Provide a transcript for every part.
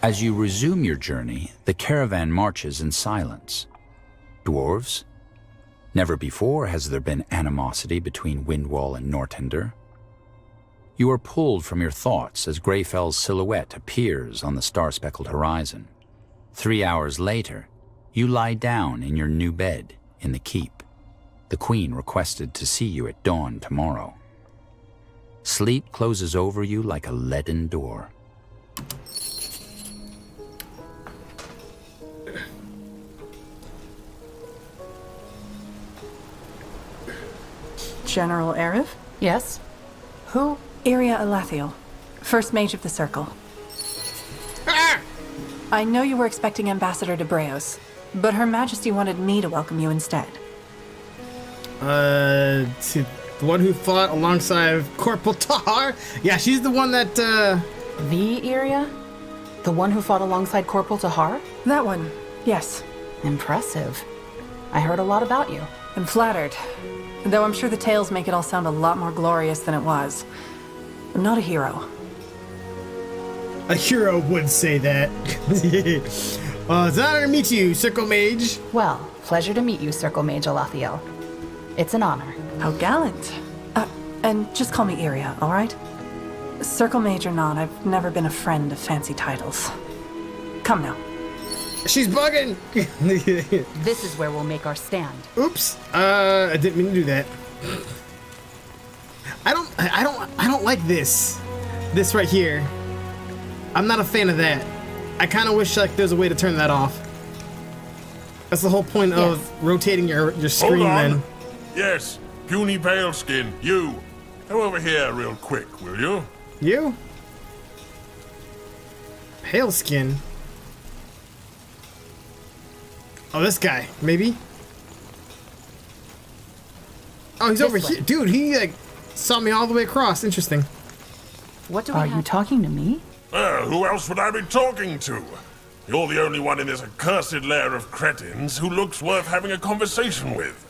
As you resume your journey, the caravan marches in silence. Dwarves? Never before has there been animosity between Windwall and Nortander. You are pulled from your thoughts as Greyfell's silhouette appears on the star-speckled horizon. 3 hours later, you lie down in your new bed in the keep. The Queen requested to see you at dawn tomorrow. Sleep closes over you like a leaden door. General Arif? Yes? Who? Iria Alathiel, First Mage of the Circle. Ah! I know you were expecting Ambassador de Breos, but Her Majesty wanted me to welcome you instead. To the one who fought alongside Corporal Tahar? Yeah, she's the one that, The Iria? The one who fought alongside Corporal Tahar? That one, yes. Impressive. I heard a lot about you. I'm flattered. Though I'm sure the tales make it all sound a lot more glorious than it was. I'm not a hero. A hero would say that. It's an honor to meet you, Circle Mage. Well, pleasure to meet you, Circle Mage Alathiel. It's an honor. How gallant. And just call me Iria, all right? Circle Mage or not, I've never been a friend of fancy titles. Come now. She's bugging. This is where we'll make our stand. Oops. I didn't mean to do that. I don't like this. This right here. I'm not a fan of that. I kind of wish like there's a way to turn that off. That's the whole point of rotating your screen. Hold on. Then. Yes, puny paleskin, you. Come over here real quick, will you? You? Pale skin. Oh, this guy, maybe? Oh, he's over here. Dude, he like saw me all the way across. Interesting. What do we Are you talking to me? Well, who else would I be talking to? You're the only one in this accursed lair of cretins who looks worth having a conversation with.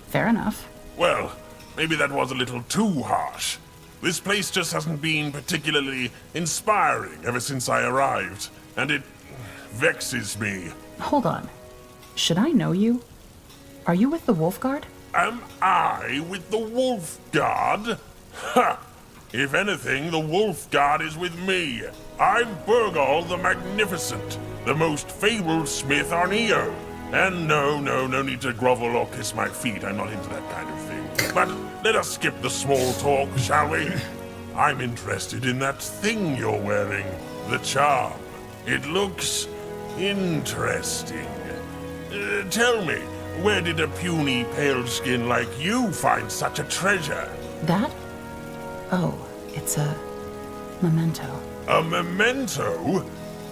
Fair enough. Well, maybe that was a little too harsh. This place just hasn't been particularly inspiring ever since I arrived, and it vexes me. Hold on. Should I know you? Are you with the Wolf Guard? Am I with the Wolf Guard? Ha! If anything, the Wolf Guard is with me. I'm Burgal the Magnificent, the most fabled smith on Io. And no need to grovel or kiss my feet. I'm not into that kind of thing. But let us skip the small talk, shall we? I'm interested in that thing you're wearing, the charm. It looks interesting. Tell me, where did a puny pale skin like you find such a treasure? That? Oh, it's a memento. A memento?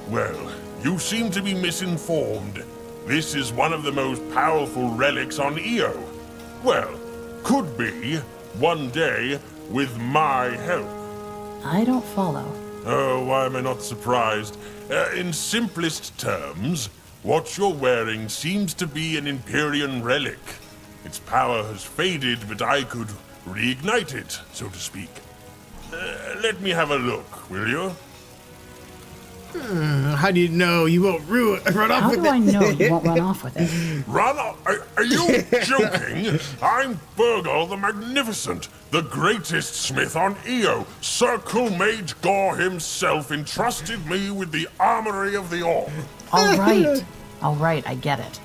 Well, you seem to be misinformed. This is one of the most powerful relics on Io. Well, could be, one day, with my help. I don't follow. Oh, why am I not surprised? In simplest terms, what you're wearing seems to be an Empyrean relic. Its power has faded, but I could reignite it, so to speak. Let me have a look, will you? How do you know you won't run off with it? How do I know you won't run off with it? Run off? Are you joking? I'm Burgal the Magnificent, the greatest smith on Io. Circle Mage Gore himself entrusted me with the armory of the Orc. All right, I get it.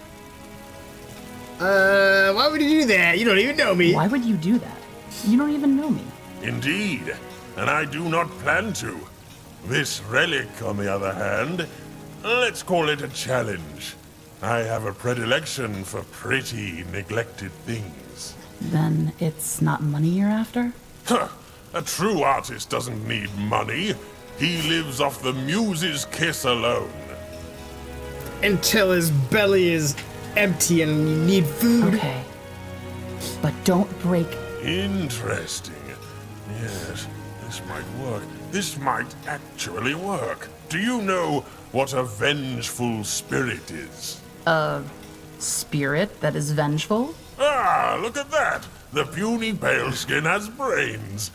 Why would you do that? You don't even know me. Why would you do that? You don't even know me. Indeed, and I do not plan to. This relic, on the other hand, let's call it a challenge. I have a predilection for pretty, neglected things. Then it's not money you're after? Huh. A true artist doesn't need money. He lives off the muse's kiss alone. Until his belly is empty and you need food. Okay. But don't break. Interesting. Yes, this might work. This might actually work. Do you know what a vengeful spirit is? A spirit that is vengeful? Ah, look at that! The puny paleskin has brains.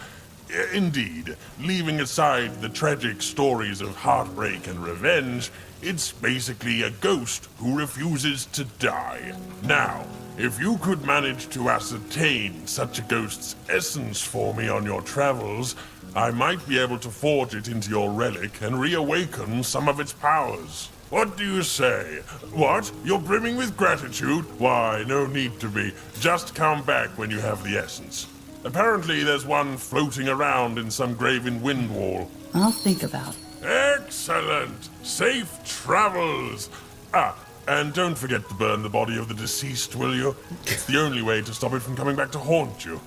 Indeed, leaving aside the tragic stories of heartbreak and revenge, it's basically a ghost who refuses to die. Now, if you could manage to ascertain such a ghost's essence for me on your travels, I might be able to forge it into your relic and reawaken some of its powers. What do you say? What? You're brimming with gratitude? Why, no need to be. Just come back when you have the essence. Apparently there's one floating around in some graven wind wall. I'll think about it. Excellent! Safe travels! Ah, and don't forget to burn the body of the deceased, will you? It's the only way to stop it from coming back to haunt you.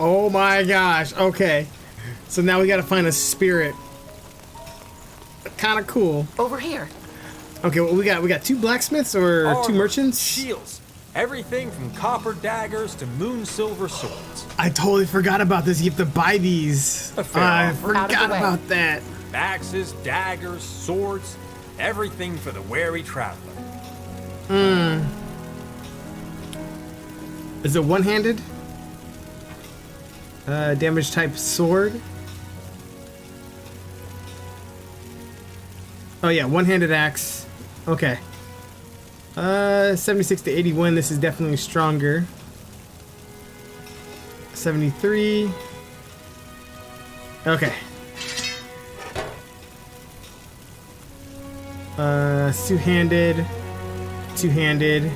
Oh my gosh, okay. So now we gotta find a spirit. Kinda cool. Over here. Okay, well, we got 2 blacksmiths or 2 Armor, merchants? shields, everything from copper daggers to moon silver swords. I totally forgot about this. You have to buy these. A fair I offer. Out of forgot the way. about that. Axes, daggers, swords, everything for the wary traveler. Is it one-handed? Damage type sword. Oh yeah, one-handed axe. Okay. 76 to 81. This is definitely stronger. 73. Okay. Two-handed. Two-handed.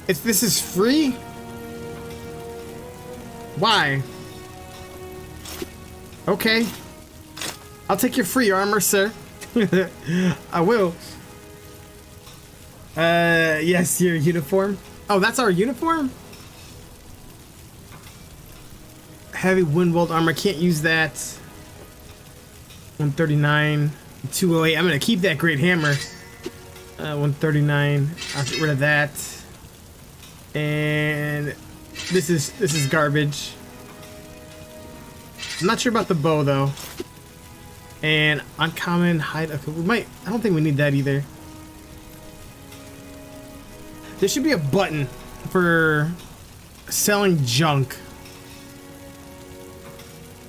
This is free? Why? Okay. I'll take your free armor, sir. I will. Yes, your uniform. Oh, that's our uniform? Heavy windwalled armor, can't use that. 139, 208. I'm gonna keep that great hammer. 139. I'll get rid of that. And this is garbage. I'm not sure about the bow though. And uncommon hide. Okay, we might. I don't think we need that either. There should be a button for selling junk.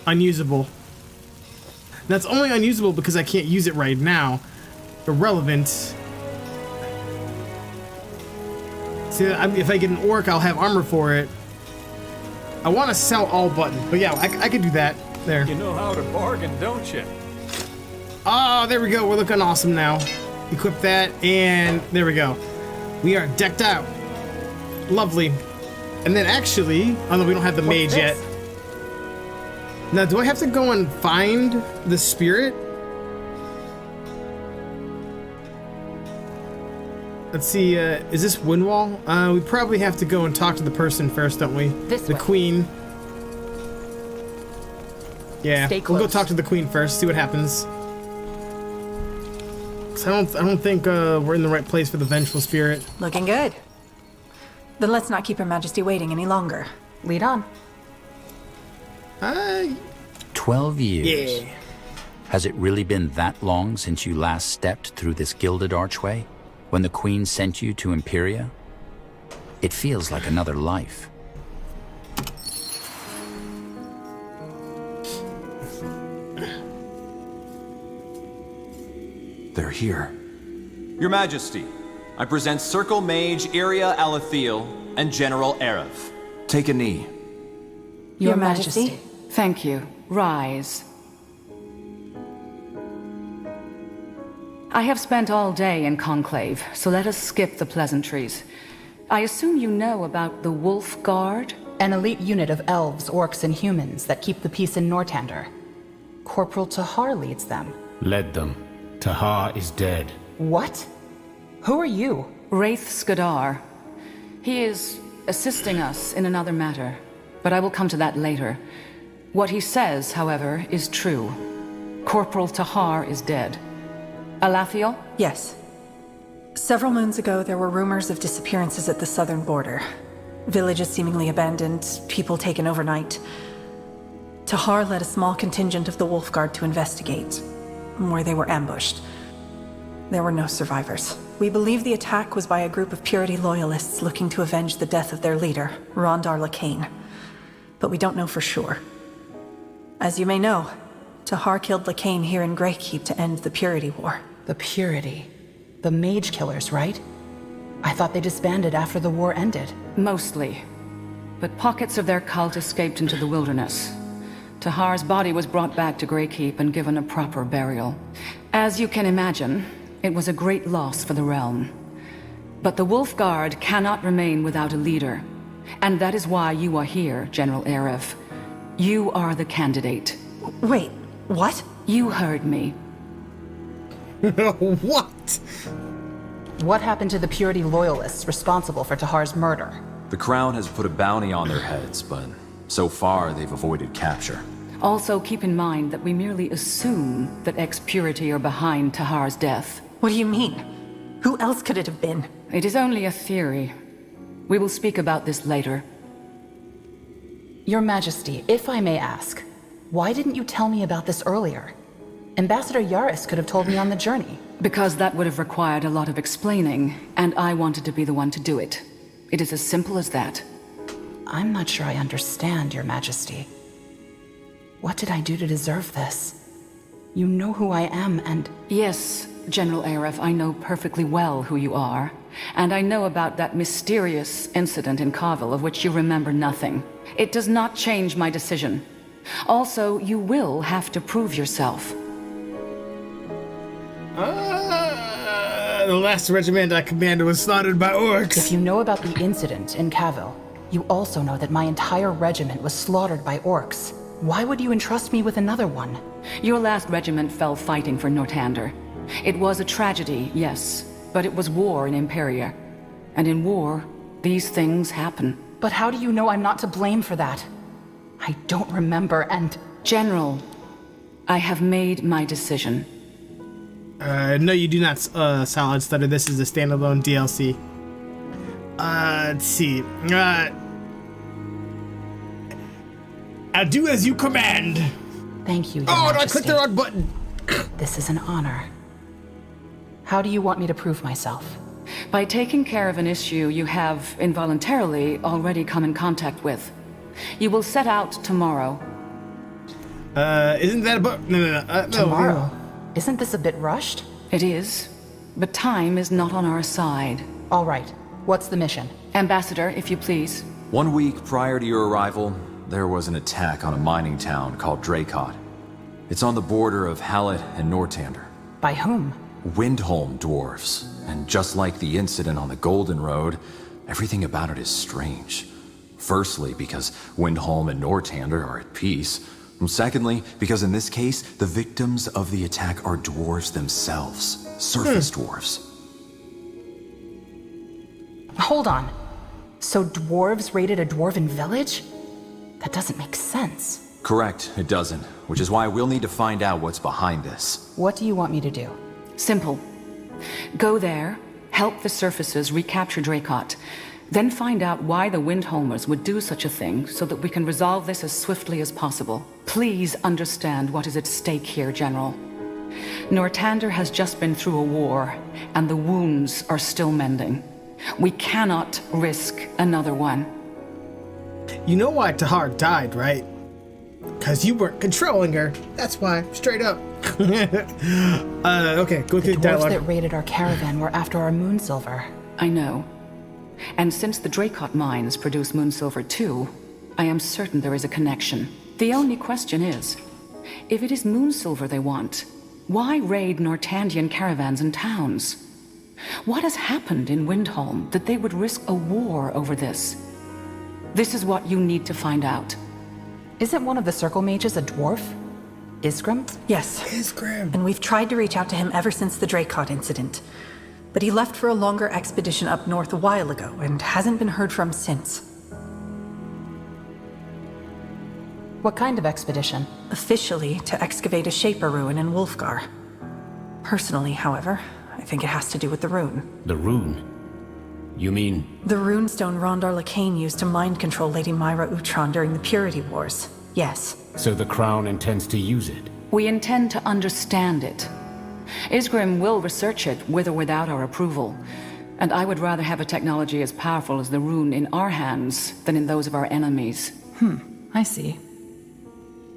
Unusable. That's only unusable because I can't use it right now. Irrelevant. See, if I get an orc, I'll have armor for it. I want to sell all buttons, but yeah, I could do that. There. You know how to bargain, don't you? Oh, there we go. We're looking awesome now. Equip that, and there we go. We are decked out. Lovely. And then actually, although we don't have the mage yet. Now, do I have to go and find the spirit? Let's see, is this Windwall? We probably have to go and talk to the person first, don't we? This the way. queen. Yeah, Stay we'll go close. talk to the queen first, see what happens. 'Cause I don't think we're in the right place for the vengeful spirit. Looking good. Then let's not keep Her Majesty waiting any longer. Lead on. 12 years. Yeah. Has it really been that long since you last stepped through this gilded archway? When the Queen sent you to Imperia? It feels like another life. They're here. Your Majesty, I present Circle Mage Iria Alathiel and General Arev. Take a knee. Your Majesty. Thank you. Rise. I have spent all day in Conclave, so let us skip the pleasantries. I assume you know about the Wolf Guard? An elite unit of elves, orcs, and humans that keep the peace in Nortander. Corporal Tahar leads them. Led them. Tahar is dead. What? Who are you? Wraith Skadar. He is assisting us in another matter, but I will come to that later. What he says, however, is true. Corporal Tahar is dead. Alathiel? Yes. Several moons ago, there were rumors of disappearances at the southern border. Villages seemingly abandoned, people taken overnight. Tahar led a small contingent of the Wolf Guard to investigate, where they were ambushed. There were no survivors. We believe the attack was by a group of Purity loyalists looking to avenge the death of their leader, Rondar Lacane. But we don't know for sure. As you may know, Tahar killed Lacane here in Greykeep to end the Purity War. The Purity. The Mage Killers, right? I thought they disbanded after the war ended. Mostly. But pockets of their cult escaped into the wilderness. Tahar's body was brought back to Greykeep and given a proper burial. As you can imagine, it was a great loss for the realm. But the Wolf Guard cannot remain without a leader. And that is why you are here, General Aref. You are the candidate. Wait, what? You heard me. What? What happened to the Purity loyalists responsible for Tahar's murder? The Crown has put a bounty on their heads, but so far they've avoided capture. Also, keep in mind that we merely assume that ex-Purity are behind Tahar's death. What do you mean? Who else could it have been? It is only a theory. We will speak about this later. Your Majesty, if I may ask, why didn't you tell me about this earlier? Ambassador Yaris could have told me on the journey. Because that would have required a lot of explaining, and I wanted to be the one to do it. It is as simple as that. I'm not sure I understand, Your Majesty. What did I do to deserve this? You know who I am, and... Yes, General Aref, I know perfectly well who you are. And I know about that mysterious incident in Carville of which you remember nothing. It does not change my decision. Also, you will have to prove yourself. The last regiment I commanded was slaughtered by orcs. If you know about the incident in Carville, you also know that my entire regiment was slaughtered by orcs. Why would you entrust me with another one? Your last regiment fell fighting for Nortander. It was a tragedy, yes, but it was war in Imperia. And in war, these things happen. But how do you know I'm not to blame for that? I don't remember, and... General, I have made my decision. No, you do not, Solid Stutter. This is a standalone DLC. Let's see. I'll do as you command. Thank you, Your Oh, no, I Majesty. clicked the wrong button. This is an honor. How do you want me to prove myself? By taking care of an issue you have, involuntarily, already come in contact with. You will set out tomorrow. Isn't that about... No. Tomorrow? Isn't this a bit rushed? It is. But time is not on our side. All right. What's the mission? Ambassador, if you please. 1 week prior to your arrival, there was an attack on a mining town called Dracot. It's on the border of Hallet and Nortander. By whom? Windholm dwarves. And just like the incident on the Golden Road, everything about it is strange. Firstly, because Windholm and Nortander are at peace. And secondly, because in this case, the victims of the attack are dwarves themselves. Surface dwarves. Hold on. So dwarves raided a dwarven village? That doesn't make sense. Correct, it doesn't. Which is why we'll need to find out what's behind this. What do you want me to do? Simple. Go there, help the surfaces recapture Dracot, then find out why the Windholmers would do such a thing so that we can resolve this as swiftly as possible. Please understand what is at stake here, General. Nortander has just been through a war, and the wounds are still mending. We cannot risk another one. You know why Tahar died, right? Because you weren't controlling her. That's why. Straight up. Okay, go through the dwarves dialogue. that raided our caravan were after our moonsilver. I know. And since the Dracot mines produce moonsilver too, I am certain there is a connection. The only question is, if it is moonsilver they want, why raid Nortandian caravans and towns? What has happened in Windholm that they would risk a war over this? This is what you need to find out. Isn't one of the circle mages a dwarf? Isgrim? Yes. Isgrim. And we've tried to reach out to him ever since the Dracot incident. But he left for a longer expedition up north a while ago and hasn't been heard from since. What kind of expedition? Officially, to excavate a Shaper ruin in Wulfgar. Personally, however, I think it has to do with the rune. The rune? You mean... The runestone Rondar Lacane used to mind control Lady Myra Utron during the Purity Wars. Yes. So the Crown intends to use it? We intend to understand it. Isgrim will research it with or without our approval. And I would rather have a technology as powerful as the rune in our hands than in those of our enemies. I see.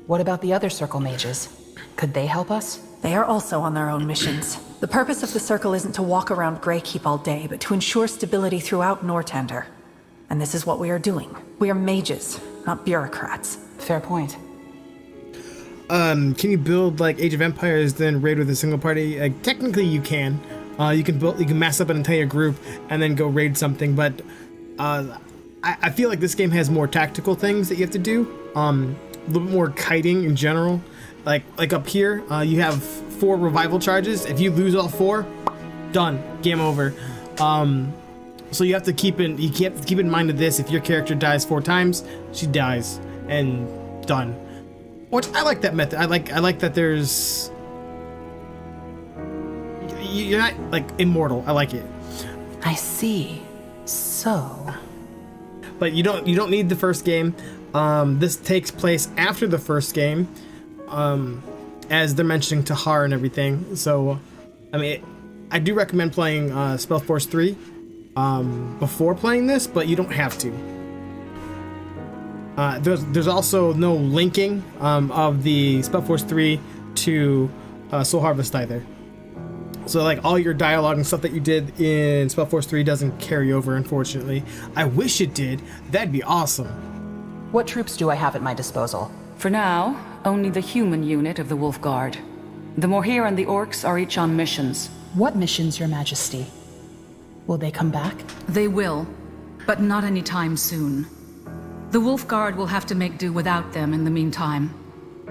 What about the other Circle mages? Could they help us? They are also on their own missions. The purpose of the Circle isn't to walk around Greykeep all day, but to ensure stability throughout Nortander. And this is what we are doing. We are mages, not bureaucrats. Fair point. Can you build like Age of Empires, then raid with a single party? Like, technically you can. You can mass up an entire group and then go raid something, but I feel like this game has more tactical things that you have to do. A little bit more kiting in general. Like up here, you have 4 revival charges. If you lose all 4, done, game over. So you have to keep in mind of this. If your character dies 4 times, she dies, and done. Which I like that method. I like that there's. You're not like immortal. I like it. I see. So. But you don't need the first game. This takes place after the first game, as they're mentioning Tahar and everything. So, I mean, I do recommend playing Spellforce 3 before playing this, but you don't have to. There's also no linking of the Spellforce 3 to Soul Harvest either. So like all your dialogue and stuff that you did in Spellforce 3 doesn't carry over, unfortunately. I wish it did. That'd be awesome. What troops do I have at my disposal? For now, only the human unit of the Wolf Guard. The Morhir and the Orcs are each on missions. What missions, Your Majesty? Will they come back? They will, but not anytime soon. The Wolf Guard will have to make do without them in the meantime.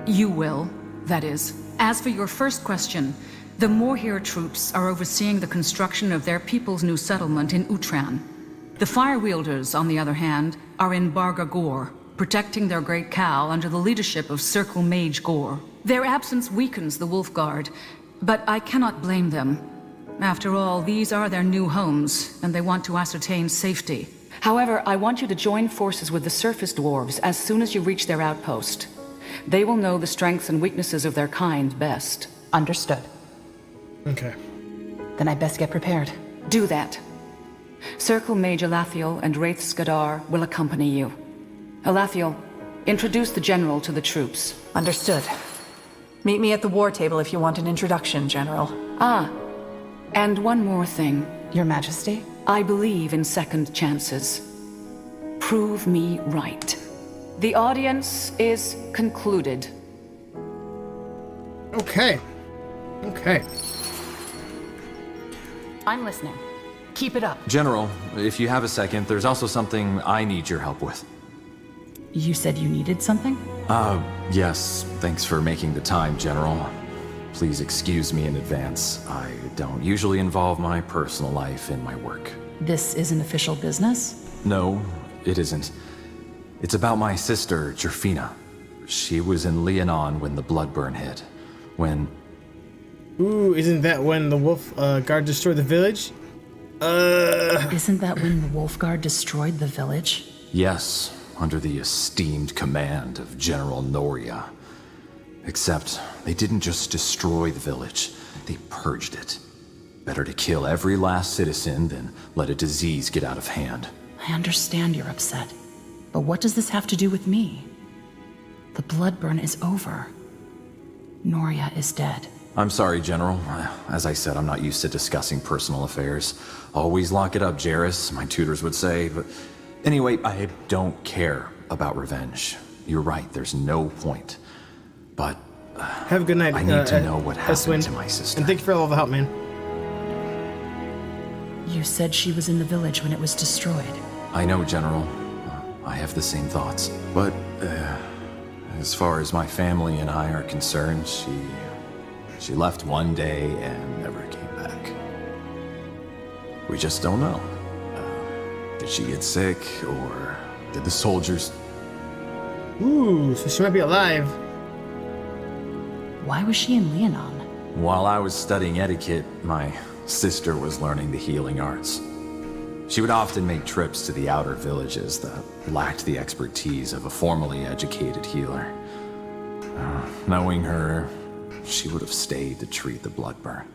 You will, that is. As for your first question, the Morhir troops are overseeing the construction of their people's new settlement in Utran. The Fire Wielders, on the other hand, are in Bargagor, protecting their great cow under the leadership of Circle Mage Gore. Their absence weakens the Wolf Guard, but I cannot blame them. After all, these are their new homes, and they want to ascertain safety. However, I want you to join forces with the Surface Dwarves as soon as you reach their outpost. They will know the strengths and weaknesses of their kind best. Understood. Okay. Then I best get prepared. Do that. Circle Mage Elathiel and Wraith Skadar will accompany you. Elathiel, introduce the General to the troops. Understood. Meet me at the war table if you want an introduction, General. Ah, and one more thing. Your Majesty? I believe in second chances. Prove me right. The audience is concluded. Okay. Okay. I'm listening. Keep it up. General, if you have a second, there's also something I need your help with. You said you needed something? Yes. Thanks for making the time, General. Please excuse me in advance. I don't usually involve my personal life in my work. This isn't official business? No, it isn't. It's about my sister, Jerfina. She was in Leonon when the Bloodburn hit. When... Ooh, isn't that when the Wolf Guard destroyed the village? Isn't that when the Wolf Guard destroyed the village? Yes, under the esteemed command of General Noria. Except, they didn't just destroy the village, they purged it. Better to kill every last citizen than let a disease get out of hand. I understand you're upset, but what does this have to do with me? The Bloodburn is over. Noria is dead. I'm sorry, General. As I said, I'm not used to discussing personal affairs. Always lock it up, Jarrus, my tutors would say, but... Anyway, I don't care about revenge. You're right, there's no point. But... have a good night. I need to know what happened Eswin. to my sister. And thank you for all the help, man. You said she was in the village when it was destroyed. I know, General. I have the same thoughts. But, as far as my family and I are concerned, she left one day and never came back. We just don't know. Did she get sick, or did the soldiers... Ooh, so she might be alive. Why was she in Leonon? While I was studying etiquette, my sister was learning the healing arts. She would often make trips to the outer villages that lacked the expertise of a formally educated healer. Knowing her, she would have stayed to treat the blood burn.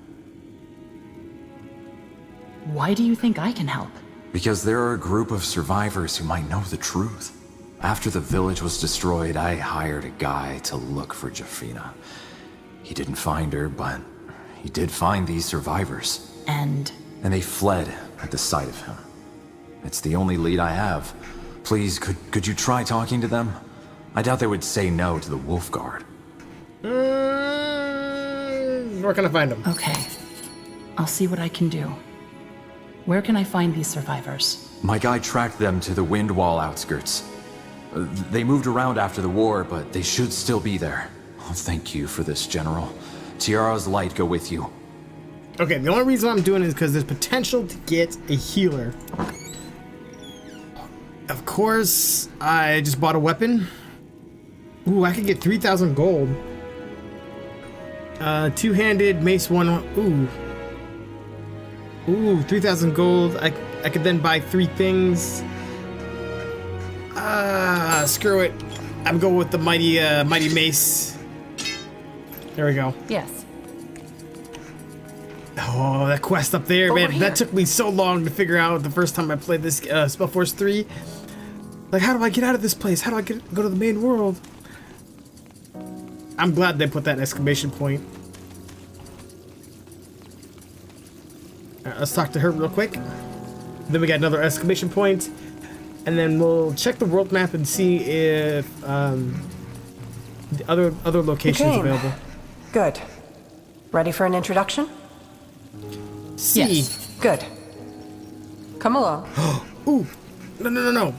Why do you think I can help? Because there are a group of survivors who might know the truth. After the village was destroyed, I hired a guy to look for Jafina. He didn't find her, but he did find these survivors. And they fled at the sight of him. It's the only lead I have. Please, could you try talking to them? I doubt they would say no to the Wolf Guard. Where can I find them? okay, I'll see what I can do. Where can I find these survivors? My guy tracked them to the Windwall outskirts. They moved around after the war, but they should still be there. Oh, thank you for this, General. Tiara's light go with you. Okay, the only reason I'm doing it is because there's potential to get a healer. Of course, I just bought a weapon. Ooh, I could get 3,000 gold. Two-handed mace one. Ooh, 3,000 gold. I could then buy 3 things. Screw it. I'm going with the mighty mace. There we go. Yes. Oh, that quest up there, Over man. here. That took me so long to figure out the first time I played this Spellforce 3. Like, how do I get out of this place? How do I go to the main world? I'm glad they put that exclamation point. Alright, let's talk to her real quick. Then we got another exclamation point. And then we'll check the world map and see if the other locations Game. available. Good. Ready for an introduction? See. Yes. Good. Come along. Ooh. No.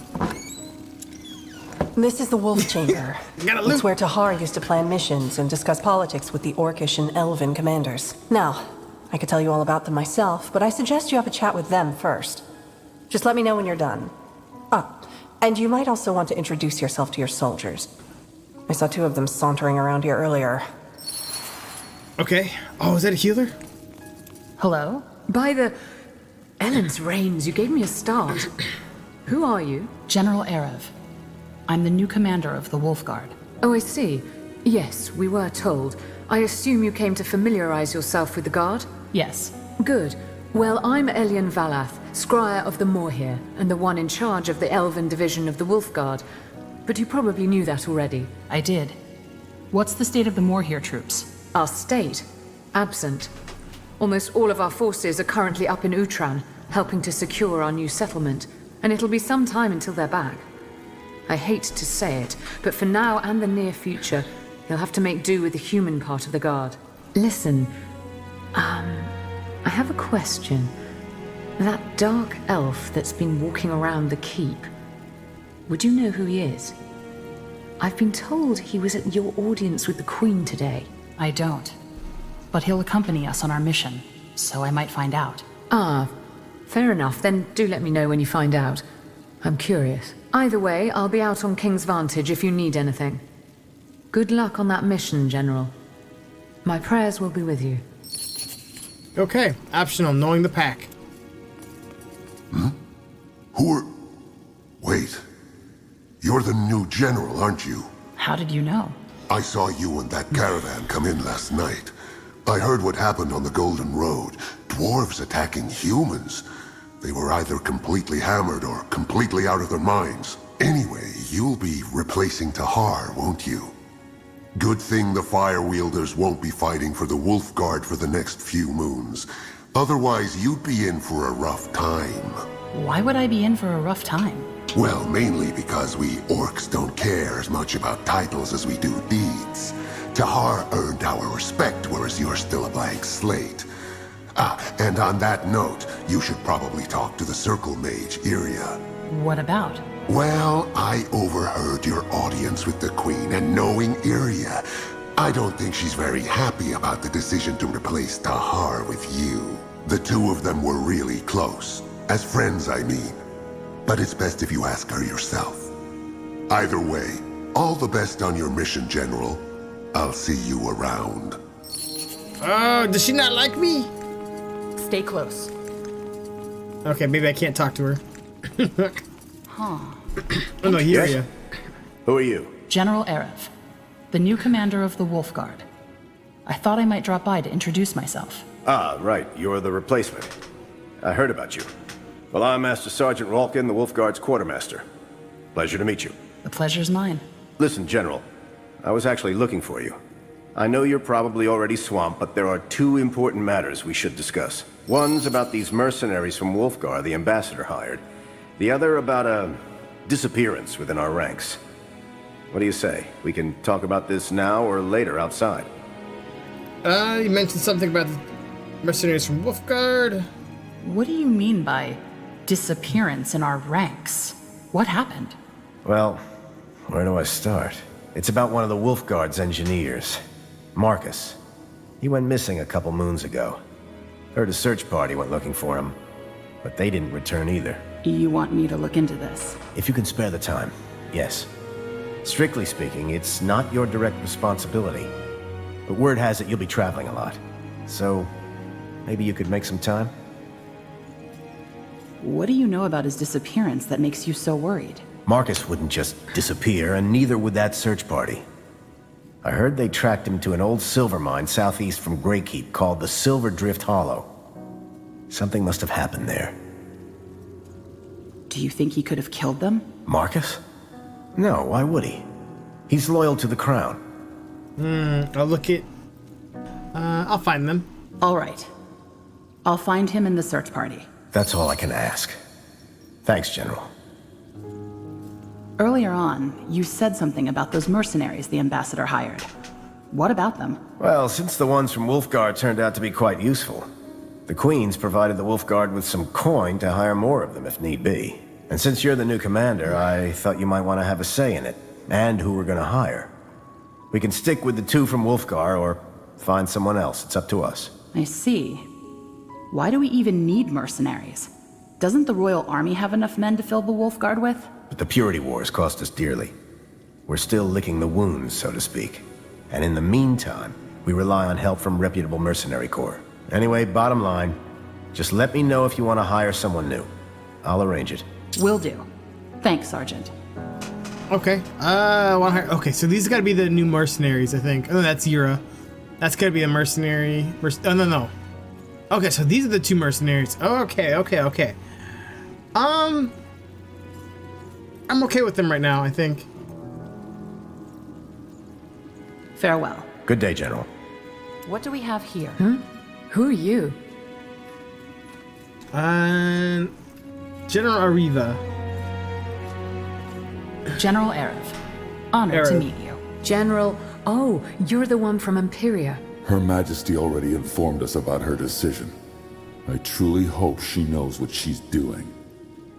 This is the Wolf Chamber. Gotta loot. It's where Tahar used to plan missions and discuss politics with the Orcish and Elven commanders. Now, I could tell you all about them myself, but I suggest you have a chat with them first. Just let me know when you're done. And you might also want to introduce yourself to your soldiers. I saw 2 of them sauntering around here earlier. Okay. Oh, is that a healer? Hello? By the Ellen's reins, you gave me a start. Who are you? General Erev. I'm the new commander of the Wolf Guard. Oh, I see. Yes, we were told. I assume you came to familiarize yourself with the guard? Yes. Good. Well, I'm Elian Valath, Scryer of the Moorhere, and the one in charge of the Elven division of the Wolf Guard. But you probably knew that already. I did. What's the state of the Moorhere troops? Our state? Absent. Almost all of our forces are currently up in Utran, helping to secure our new settlement, and it'll be some time until they're back. I hate to say it, but for now and the near future, you'll have to make do with the human part of the Guard. Listen, I have a question. That Dark Elf that's been walking around the keep, would you know who he is? I've been told he was at your audience with the Queen today. I don't. But he'll accompany us on our mission, so I might find out. Ah, fair enough. Then do let me know when you find out. I'm curious. Either way, I'll be out on King's Vantage if you need anything. Good luck on that mission, General. My prayers will be with you. Okay. Optional, knowing the pack. Wait. You're the new general, aren't you? How did you know? I saw you and that caravan come in last night. I heard what happened on the Golden Road. Dwarves attacking humans. They were either completely hammered or completely out of their minds. Anyway, you'll be replacing Tahar, won't you? Good thing the Fire Wielders won't be fighting for the Wolf Guard for the next few moons. Otherwise, you'd be in for a rough time. Why would I be in for a rough time? Well, mainly because we orcs don't care as much about titles as we do deeds. Tahar earned our respect, whereas you're still a blank slate. And on that note, you should probably talk to the Circle Mage, Iria. What about? Well, I overheard your audience with the Queen, and knowing Iria, I don't think she's very happy about the decision to replace Tahar with you. The 2 of them were really close. As friends, I mean. But it's best if you ask her yourself. Either way, all the best on your mission, General. I'll see you around. Oh, does she not like me? Stay close. Okay, maybe I can't talk to her. Huh. Oh no, here you. Who are you? General Erev, the new commander of the Wolf Guard. I thought I might drop by to introduce myself. Ah, right. You're the replacement. I heard about you. Well, I'm Master Sergeant Rolkin, the Wolfguard's quartermaster. Pleasure to meet you. The pleasure's mine. Listen, General. I was actually looking for you. I know you're probably already swamped, but there are two important matters we should discuss. One's about these mercenaries from Wolfguard the ambassador hired. The other about a disappearance within our ranks. What do you say? We can talk about this now or later outside. You mentioned something about the mercenaries from Wolfguard. What do you mean by disappearance in our ranks? What happened? Well, where do I start? It's about one of the Wolfguard's engineers, Marcus. He went missing a couple moons ago. Heard a search party went looking for him, but they didn't return either. You want me to look into this? If you can spare the time, yes. Strictly speaking, it's not your direct responsibility. But word has it you'll be traveling a lot. So, maybe you could make some time? What do you know about his disappearance that makes you so worried? Marcus wouldn't just disappear, and neither would that search party. I heard they tracked him to an old silver mine southeast from Greykeep called the Silver Drift Hollow. Something must have happened there. Do you think he could have killed them? Marcus? No, why would he? He's loyal to the crown. I'll find them. All right. I'll find him in the search party. That's all I can ask. Thanks, General. Earlier on, you said something about those mercenaries the ambassador hired. What about them? Well, since the ones from Wolfguard turned out to be quite useful, the Queen's provided the Wolfguard with some coin to hire more of them if need be. And since you're the new commander, I thought you might want to have a say in it, and who we're going to hire. We can stick with the two from Wolfguard or find someone else. It's up to us. I see. Why do we even need mercenaries? Doesn't the Royal Army have enough men to fill the Wolfguard with? But the Purity Wars cost us dearly. We're still licking the wounds, so to speak. And in the meantime, we rely on help from reputable mercenary corps. Anyway, bottom line, just let me know if you want to hire someone new. I'll arrange it. Will do. Thanks, Sergeant. Okay. Okay, so these gotta be the new mercenaries, I think. Oh, that's Yura. That's gotta be a mercenary. Oh, no. Okay, so these are the two mercenaries. Okay. I'm okay with them right now, I think. Farewell. Good day, General. What do we have here? Who are you? General Ariva. General Arev. Honored to meet you. General... Oh, you're the one from Imperia. Her Majesty already informed us about her decision. I truly hope she knows what she's doing.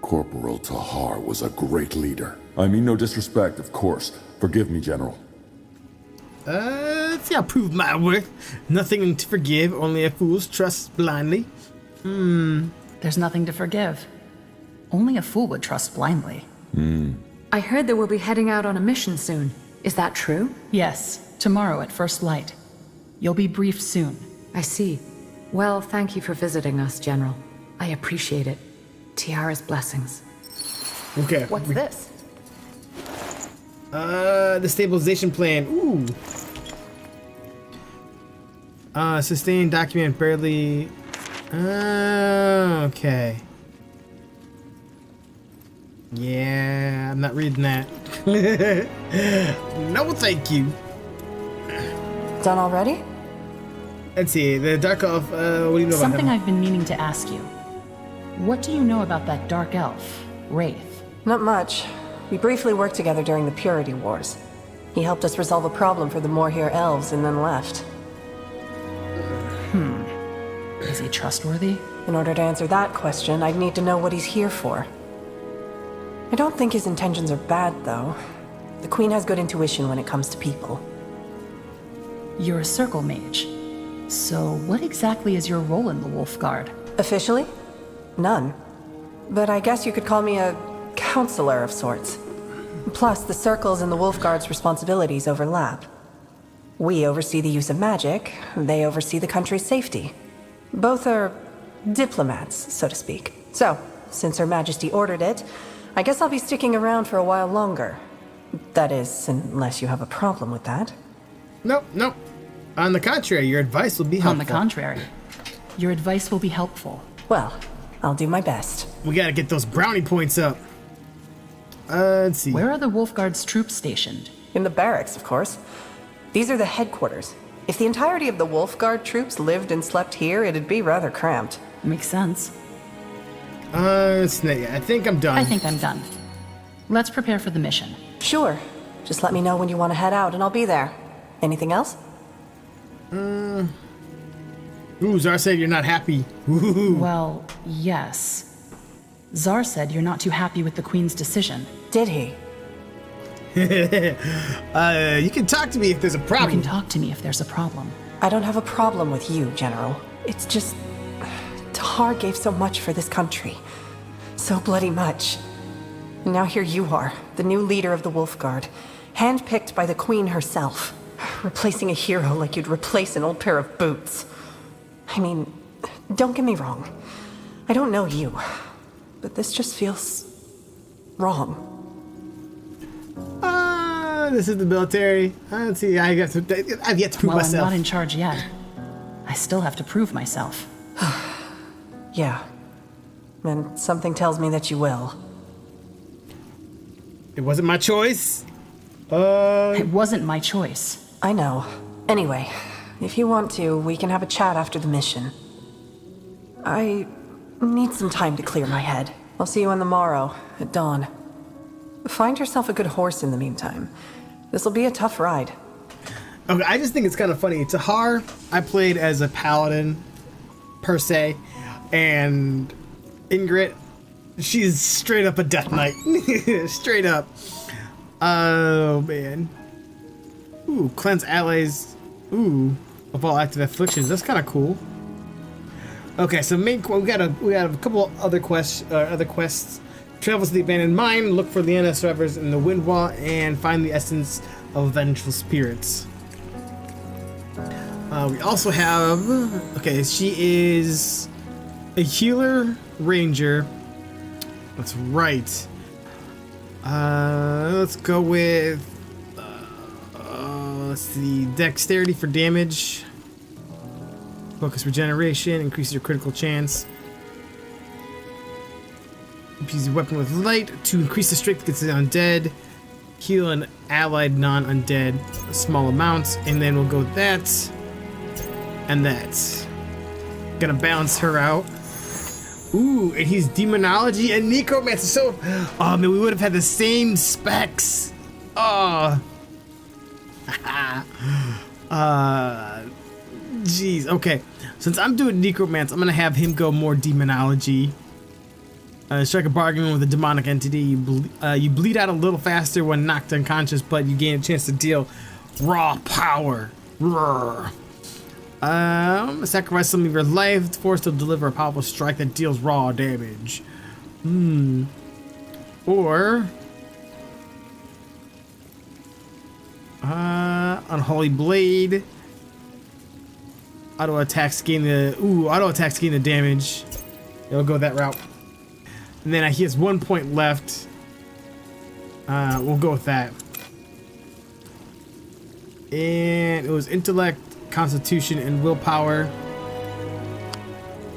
Corporal Tahar was a great leader. I mean no disrespect, of course. Forgive me, General. See, I'll prove my worth. Nothing to forgive, only a fool's trust blindly. There's nothing to forgive. Only a fool would trust blindly. I heard that we'll be heading out on a mission soon. Is that true? Yes, tomorrow at first light. You'll be briefed soon. I see. Well, thank you for visiting us, General. I appreciate it. Tiara's blessings. Okay. What's this? The stabilization plan. Ooh. Sustain document barely. Okay. Yeah, I'm not reading that. No, thank you. Done already? Let's see. The Dark Elf. What do you know about him? Something I've been meaning to ask you. What do you know about that Dark Elf, Wraith? Not much. We briefly worked together during the Purity Wars. He helped us resolve a problem for the Morhir elves and then left. Is he trustworthy? In order to answer that question, I'd need to know what he's here for. I don't think his intentions are bad, though. The Queen has good intuition when it comes to people. You're a circle mage. So what exactly is your role in the Wolfguard? Officially? None. But I guess you could call me a counselor of sorts. Plus, the circles and the Wolfguard's responsibilities overlap. We oversee the use of magic, they oversee the country's safety. Both are diplomats, so to speak. So, since Her Majesty ordered it, I guess I'll be sticking around for a while longer. That is, unless you have a problem with that. Nope. On the contrary, your advice will be helpful. On the contrary, your advice will be helpful. Well, I'll do my best. We gotta get those brownie points up. Let's see. Where are the Wolfguard's troops stationed? In the barracks, of course. These are the headquarters. If the entirety of the Wolfguard troops lived and slept here, it'd be rather cramped. Makes sense. I think I'm done. I think I'm done. Let's prepare for the mission. Sure. Just let me know when you want to head out and I'll be there. Anything else? Ooh, Zar said you're not happy. Ooh. Well, yes. Zar said you're not too happy with the Queen's decision. Did he? You can talk to me if there's a problem. You can talk to me if there's a problem. I don't have a problem with you, General. It's just... Tahar gave so much for this country. So bloody much. And now here you are, the new leader of the Wolfguard, handpicked by the Queen herself. Replacing a hero like you'd replace an old pair of boots. I mean, don't get me wrong. I don't know you, but this just feels... wrong. This is the military. Let's see, I've yet to prove myself. Well, I'm not in charge yet. I still have to prove myself. Yeah. And something tells me that you will. It wasn't my choice. It wasn't my choice. I know. Anyway, if you want to, we can have a chat after the mission. I need some time to clear my head. I'll see you on the morrow, at dawn. Find yourself a good horse in the meantime. This'll be a tough ride. Okay, I just think it's kind of funny. Tahar, I played as a paladin, per se, and Ingrid, she's straight up a death knight. Straight up. Oh, man. Ooh, cleanse allies. Ooh, of all active afflictions. That's kind of cool. Okay, so we got a couple other quests. Travel to the abandoned mine, look for Liana survivors in the wind wall, and find the essence of vengeful spirits. We also have... Okay, she is a healer ranger. That's right. Let's go with... let's see. Dexterity for damage. Focus regeneration, increases your critical chance. Use your weapon with light to increase the strength against the undead. Heal an allied non-undead a small amount, and then we'll go with that and that. Gonna balance her out. Ooh, and he's demonology and necromancer. So, oh man, we would have had the same specs. Oh, jeez. Okay, since I'm doing necromancy, I'm gonna have him go more demonology. Strike a bargain with a demonic entity. You bleed out a little faster when knocked unconscious, but you gain a chance to deal raw power. Sacrifice some of your life, forced to deliver a powerful strike that deals raw damage. Or Unholy Blade. Auto attacks gain the damage. It'll go that route. And then he has 1 point left. We'll go with that. And it was intellect, constitution, and willpower.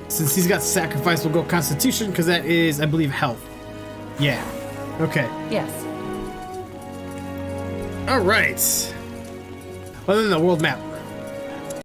Since he's got sacrifice, we'll go constitution because that is, I believe, health. Yeah. Okay. Yes. All right. Other than the world map.